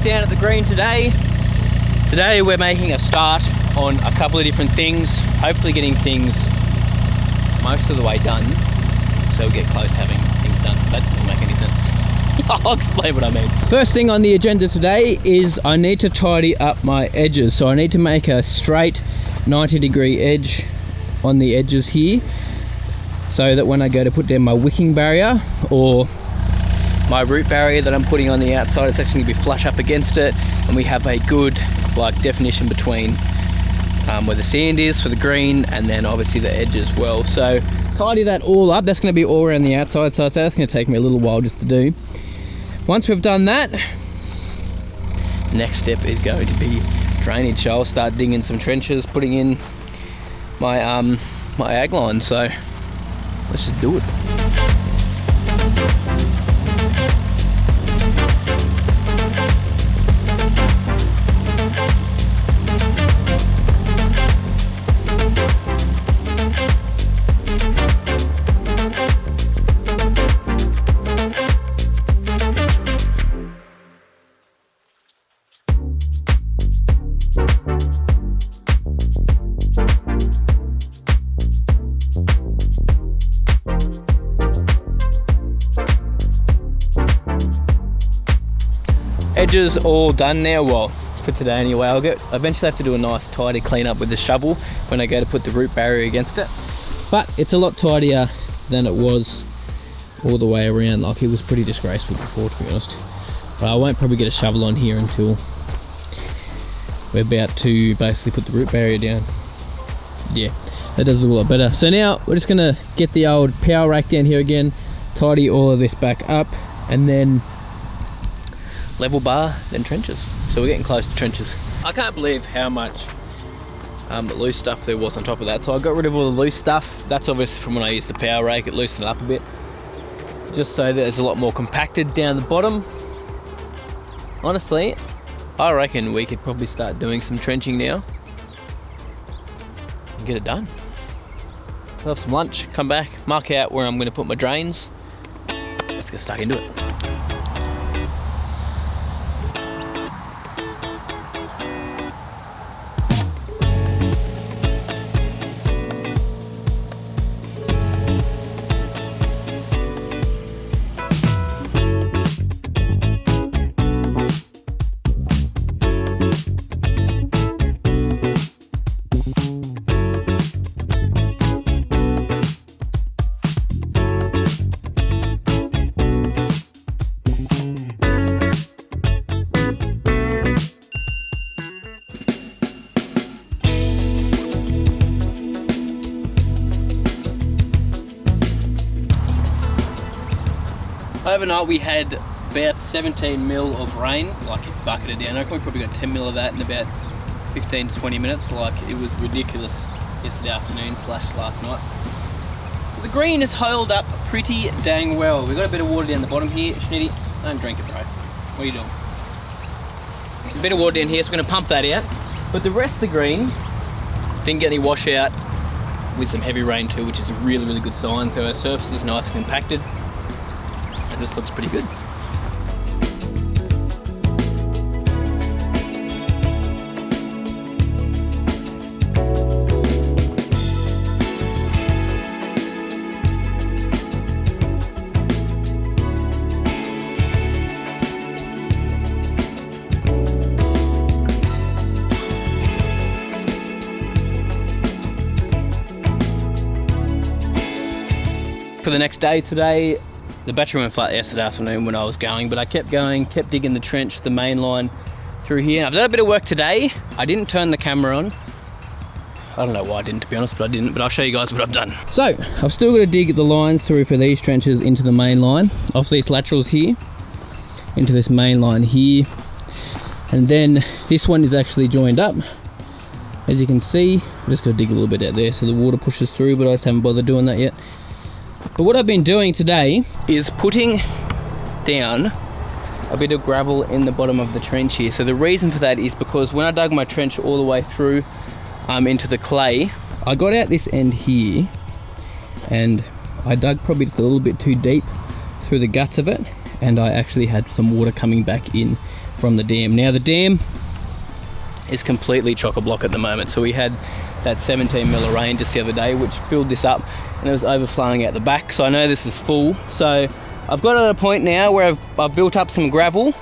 down at the green today. Today we're making a start on a couple of different things, hopefully getting things most of the way done, so we'll get close to having things done. That doesn't make any sense. I'll explain what I mean. First thing on the agenda today is I need to tidy up my edges. So I need to make a straight 90-degree edge on the edges here, so that when I go to put down my wicking barrier or my root barrier that I'm putting on the outside, it's actually going to be flush up against it, and we have a good like definition between where the sand is for the green and then obviously the edge as well. So tidy that all up. That's going to be all around the outside, so that's going to take me a little while just to do. Once we've done that, next step is going to be drainage. So I'll start digging some trenches, putting in my my ag line. So let's just do it. Edges all done now, well, for today anyway. I'll eventually have to do a nice tidy clean up with the shovel when I go to put the root barrier against it. But it's a lot tidier than it was all the way around. Like, it was pretty disgraceful before, to be honest. But I won't probably get a shovel on here until we're about to basically put the root barrier down. Yeah, that does look a lot better. So now we're just gonna get the old power rake down here again, tidy all of this back up, and then level bar, then trenches. So we're getting close to trenches. I can't believe how much loose stuff there was on top of that. So I got rid of all the loose stuff. That's obviously from when I used the power rake. It loosened it up a bit, just so that there's a lot more compacted down the bottom. Honestly, I reckon we could probably start doing some trenching now and get it done. We'll have some lunch, come back, mark out where I'm going to put my drains. Let's get stuck into it. Overnight we had about 17 mil of rain, like it bucketed down. I reckon we probably got 10 mil of that in about 15 to 20 minutes. Like, it was ridiculous yesterday afternoon / last night. But the green has held up pretty dang well. We've got a bit of water down the bottom here. Schnitty, don't drink it, bro. What are you doing? A bit of water down here, so we're gonna pump that out. But the rest of the green didn't get any washout with some heavy rain too, which is a really, really good sign. So our surface is nice and compacted. This looks pretty good. For the next day today, the battery went flat yesterday afternoon when I was going, but I kept going, kept digging the trench, the main line through here. I've done a bit of work today. I didn't turn the camera on. I don't know why I didn't, to be honest, but I didn't. But I'll show you guys what I've done. So I've still got to dig the lines through for these trenches into the main line, off these laterals here, into this main line here. And then this one is actually joined up. As you can see, I'm just going to dig a little bit out there so the water pushes through, but I just haven't bothered doing that yet. But what I've been doing today is putting down a bit of gravel in the bottom of the trench here. So the reason for that is because when I dug my trench all the way through into the clay, I got out this end here and I dug probably just a little bit too deep through the guts of it, and I actually had some water coming back in from the dam. Now the dam is completely chock-a-block at the moment, so we had that 17 mil of rain just the other day which filled this up and it was overflowing out the back, so I know this is full. So I've got at a point now where I've built up some gravel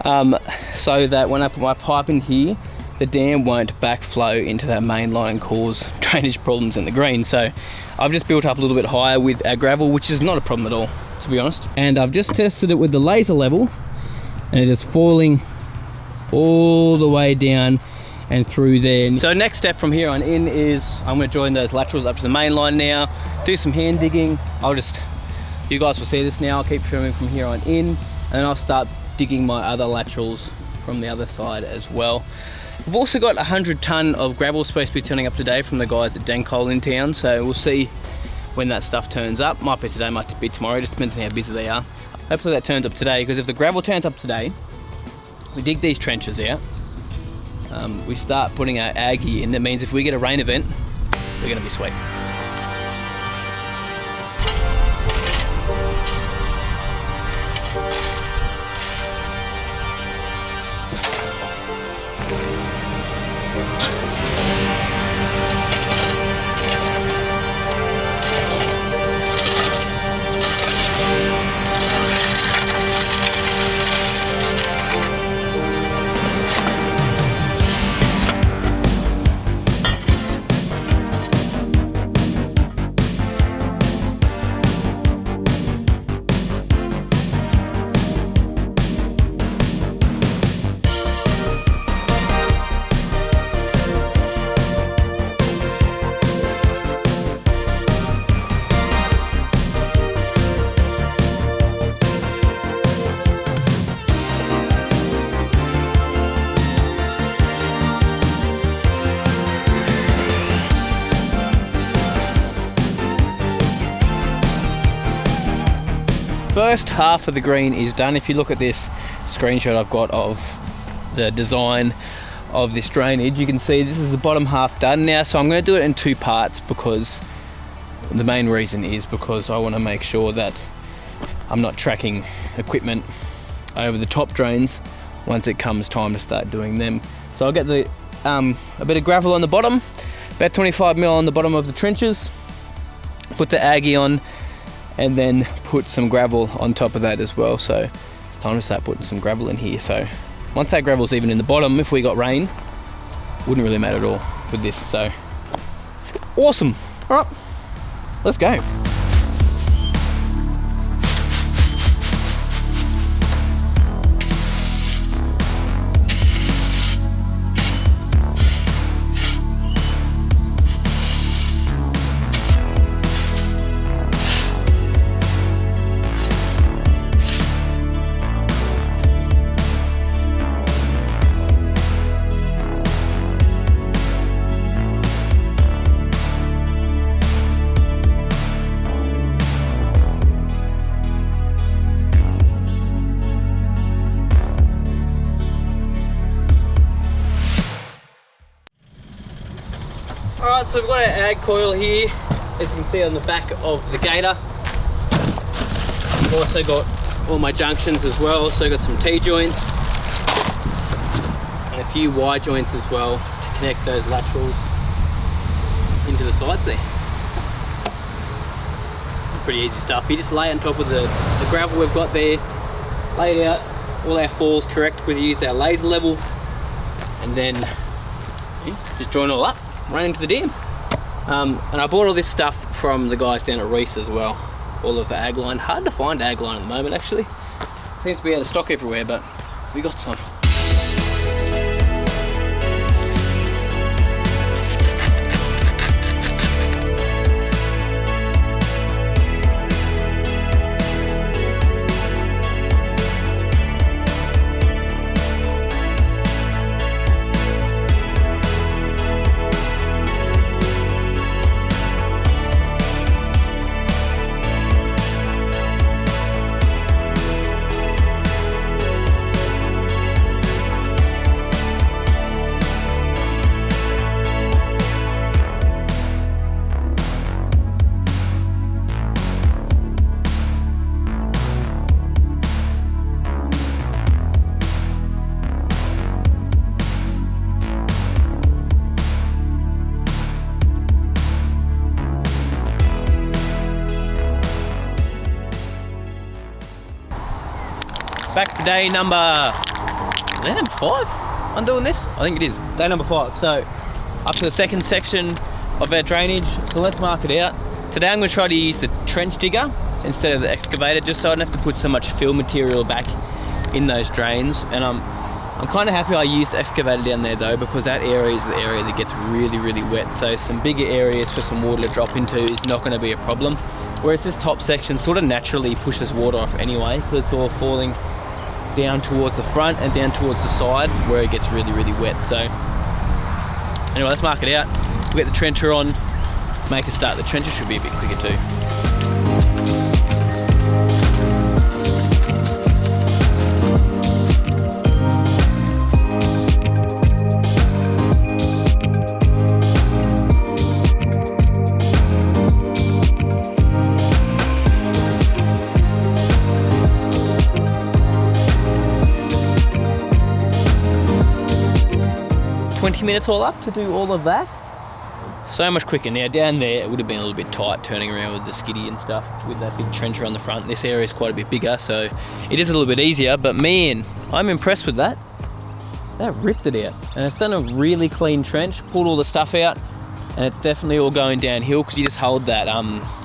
so that when I put my pipe in here, the dam won't backflow into that main line and cause drainage problems in the green. So I've just built up a little bit higher with our gravel, which is not a problem at all, to be honest. And I've just tested it with the laser level and it is falling all the way down and through there. So next step from here on in is I'm going to join those laterals up to the main line now, do some hand digging. You guys will see this now, I'll keep filming from here on in, and then I'll start digging my other laterals from the other side as well. We've also got 100 tonne of gravel supposed to be turning up today from the guys at Denkol in town, so we'll see when that stuff turns up. Might be today, might be tomorrow, just depends on how busy they are. Hopefully that turns up today, because if the gravel turns up today, we dig these trenches out, we start putting our Aggie in. That means if we get a rain event, we're going to be sweet. First half of the green is done. If you look at this screenshot I've got of the design of this drainage, you can see this is the bottom half done now. So I'm going to do it in two parts, because the main reason is because I want to make sure that I'm not tracking equipment over the top drains once it comes time to start doing them. So I'll get the a bit of gravel on the bottom, about 25 mil on the bottom of the trenches, put the Aggie on, and then put some gravel on top of that as well. So it's time to start putting some gravel in here. So once that gravel's even in the bottom, if we got rain, wouldn't really matter at all with this. So awesome. All right, let's go. Alright, so we've got our ag coil here, as you can see on the back of the gator. I've also got all my junctions as well, so I've got some T-joints and a few Y-joints as well to connect those laterals into the sides there. This is pretty easy stuff. You just lay it on top of the gravel we've got there, lay it out, all our falls correct because we used our laser level, and then just join it all up, run into the dam. And I bought all this stuff from the guys down at Reese as well, all of the ag line. Hard to find ag line at the moment actually. Seems to be out of stock everywhere, but we got some. Back to day number, is that number 5? I'm doing this? I think it is, day number 5. So up to the second section of our drainage, so let's mark it out. Today I'm going to try to use the trench digger instead of the excavator, just so I don't have to put so much fill material back in those drains. And I'm kind of happy I used the excavator down there though, because that area is the area that gets really, really wet. So some bigger areas for some water to drop into is not going to be a problem. Whereas this top section sort of naturally pushes water off anyway, because it's all falling down towards the front and down towards the side where it gets really, really wet. So anyway, let's mark it out. We'll get the trencher on, make a start. The trencher should be a bit quicker too. 20 minutes all up to do all of that. So much quicker. Now down there it would have been a little bit tight turning around with the skiddy and stuff with that big trencher on the front. This area is quite a bit bigger, so it is a little bit easier, but man, I'm impressed with that. That ripped it out, and it's done a really clean trench, pulled all the stuff out, and it's definitely all going downhill because you just hold that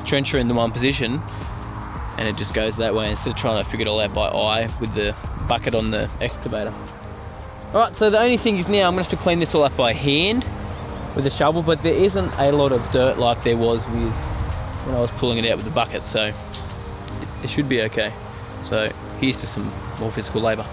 trencher in the one position and it just goes that way instead of trying to figure it all out by eye with the bucket on the excavator. Alright, so the only thing is now I'm going to have to clean this all up by hand with a shovel, but there isn't a lot of dirt like there was with when I was pulling it out with the bucket, so it should be okay. So here's to some more physical labour.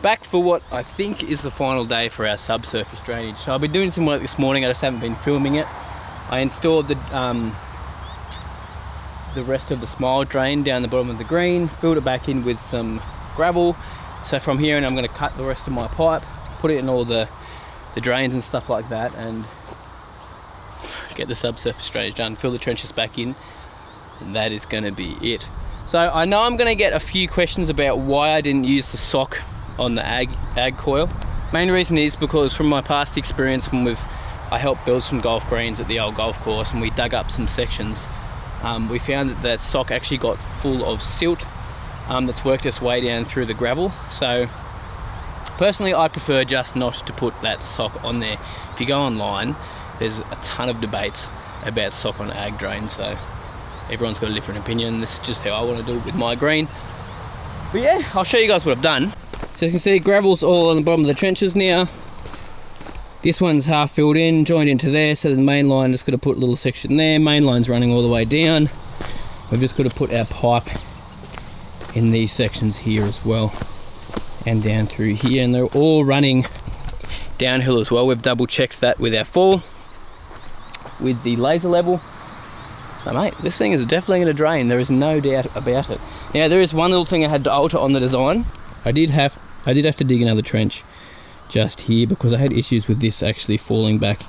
Back for what I think is the final day for our subsurface drainage. So I've been doing some work this morning, I just haven't been filming it. I installed the rest of the smile drain down the bottom of the green, filled it back in with some gravel. So from here and I'm going to cut the rest of my pipe, put it in all the drains and stuff like that, and get the subsurface drainage done, fill the trenches back in, and that is going to be it. So I know I'm going to get a few questions about why I didn't use the sock on the ag coil. Main reason is because from my past experience when I helped build some golf greens at the old golf course and we dug up some sections, we found that that sock actually got full of silt that's worked its way down through the gravel. So personally I prefer just not to put that sock on there. If you go online, there's a ton of debates about sock on ag drain, so everyone's got a different opinion. This is just how I want to do it with my green. But yeah, I'll show you guys what I've done. So you can see gravel's all on the bottom of the trenches now. This one's half filled in, joined into there, so the main line just got to put a little section there. Main line's running all the way down. We've just got to put our pipe in these sections here as well, and down through here, and they're all running downhill as well. We've double checked that with our fall, with the laser level. So mate, this thing is definitely going to drain, there is no doubt about it. Now there is one little thing I had to alter on the design. I did have to dig another trench just here because I had issues with this actually falling back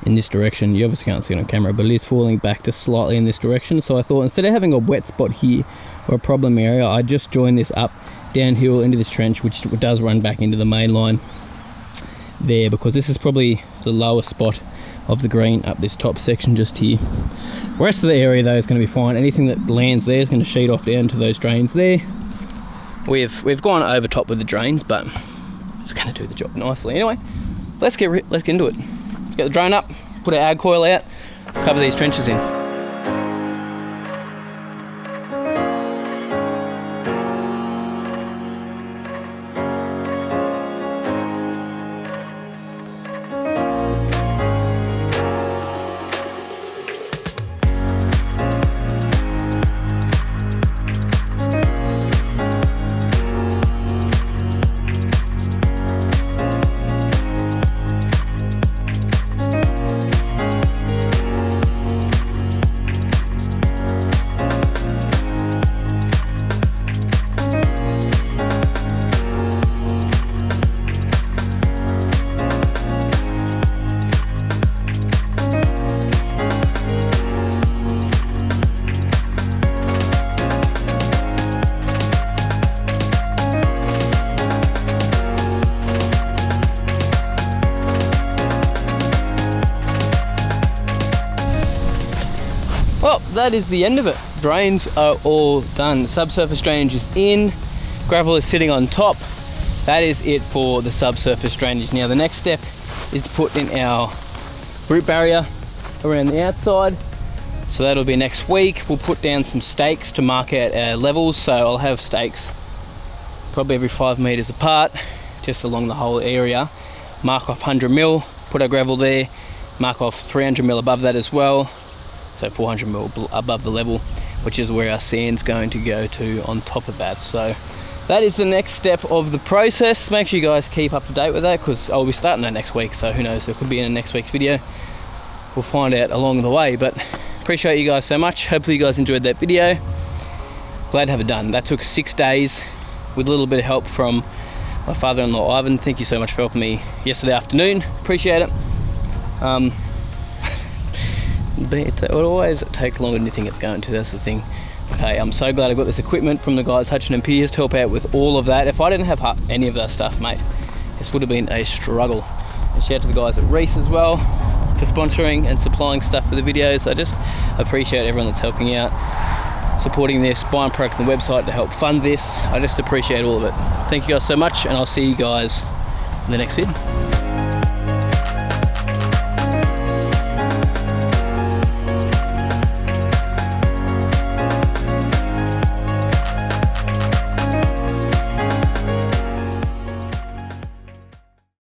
in this direction. You obviously can't see it on camera, but it is falling back just slightly in this direction. So I thought instead of having a wet spot here or a problem area, I just join this up downhill into this trench, which does run back into the main line there, because this is probably the lowest spot of the green up this top section just here. The rest of the area though is going to be fine. Anything that lands there is going to sheet off down to those drains there. We've gone over top with the drains, but it's going to do the job nicely. Anyway, let's get into it. Let's get the drone up, put our ag coil out, cover these trenches in. that is the end of it. Drains are all done. The subsurface drainage is in, gravel is sitting on top. That is it for the subsurface drainage. Now the next step is to put in our root barrier around the outside. So that'll be next week. We'll put down some stakes to mark out our levels. So I'll have stakes probably every 5 meters apart, just along the whole area. Mark off 100 mil, put our gravel there, mark off 300 mil above that as well. So 400 mil above the level, which is where our sand's going to go to on top of that. So that is the next step of the process. Make sure you guys keep up to date with that, because I'll be starting that next week. So who knows, it could be in next week's video. We'll find out along the way, but appreciate you guys so much. Hopefully you guys enjoyed that video. Glad to have it done. That took 6 days with a little bit of help from my father-in-law Ivan. Thank you so much for helping me yesterday afternoon. Appreciate it. But it always takes longer than you think it's going to. That's the thing. But hey, I'm so glad I got this equipment from the guys Hutchin and Piers to help out with all of that. If I didn't have any of that stuff, mate, this would have been a struggle. And shout out to the guys at Reese as well for sponsoring and supplying stuff for the videos. I just appreciate everyone that's helping out, supporting this, buying product on the website to help fund this. I just appreciate all of it. Thank you guys so much, and I'll see you guys in the next vid.